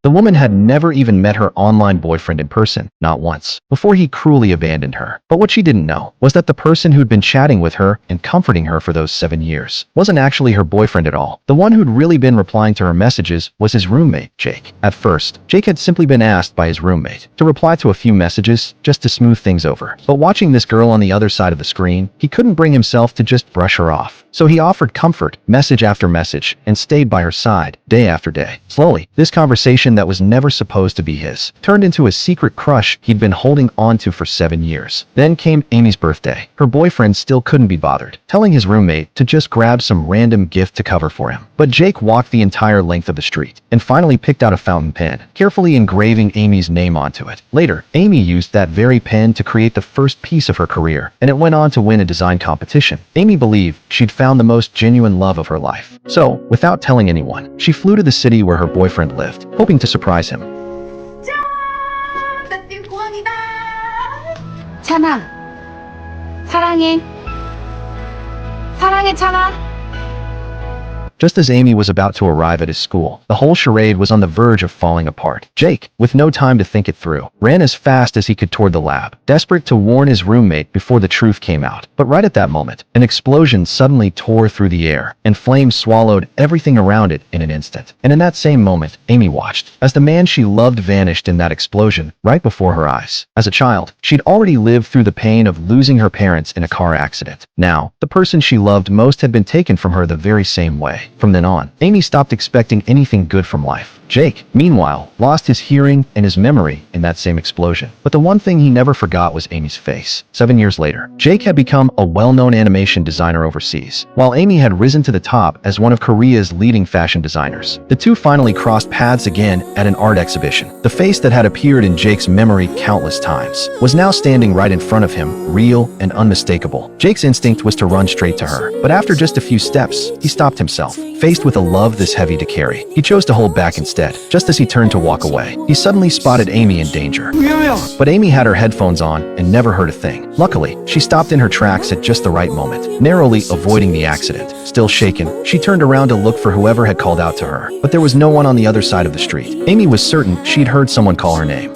The woman had never even met her online boyfriend in person, not once, before he cruelly abandoned her. But what she didn't know was that the person who'd been chatting with her and comforting her for those 7 years wasn't actually her boyfriend at all. The one who'd really been replying to her messages was his roommate, Jake. At first, Jake had simply been asked by his roommate to reply to a few messages just to smooth things over. But watching this girl on the other side of the screen, he couldn't bring himself to just brush her off. So he offered comfort, message after message, and stayed by her side, day after day. Slowly, this conversation that was never supposed to be his turned into a secret crush he'd been holding on to for 7 years. Then came Amy's birthday. Her boyfriend still couldn't be bothered, telling his roommate to just grab some random gift to cover for him. But Jake walked the entire length of the street and finally picked out a fountain pen, carefully engraving Amy's name onto it. Later, Amy used that very pen to create the first piece of her career, and it went on to win a design competition. Amy believed she'd found the most genuine love of her life. So, without telling anyone, she flew to the city where her boyfriend lived, hoping to surprise him. 짠! 나띵 고항이다! 찬아, 사랑해. 사랑해, 찬아. Just as Amy was about to arrive at his school, the whole charade was on the verge of falling apart. Jake, with no time to think it through, ran as fast as he could toward the lab, desperate to warn his roommate before the truth came out. But right at that moment, an explosion suddenly tore through the air, and flames swallowed everything around it in an instant. And in that same moment, Amy watched as the man she loved vanished in that explosion right before her eyes. As a child, she'd already lived through the pain of losing her parents in a car accident. Now, the person she loved most had been taken from her the very same way. From then on, Amy stopped expecting anything good from life. Jake, meanwhile, lost his hearing and his memory in that same explosion. But the one thing he never forgot was Amy's face. 7 years later, Jake had become a well-known animation designer overseas, while Amy had risen to the top as one of Korea's leading fashion designers. The two finally crossed paths again at an art exhibition. The face that had appeared in Jake's memory countless times was now standing right in front of him, real and unmistakable. Jake's instinct was to run straight to her, but after just a few steps, he stopped himself. Faced with a love this heavy to carry, he chose to hold back instead. Just as he turned to walk away, he suddenly spotted Amy in danger. But Amy had her headphones on and never heard a thing. Luckily, she stopped in her tracks at just the right moment, narrowly avoiding the accident. Still shaken, she turned around to look for whoever had called out to her, but there was no one on the other side of the street. Amy was certain she'd heard someone call her name.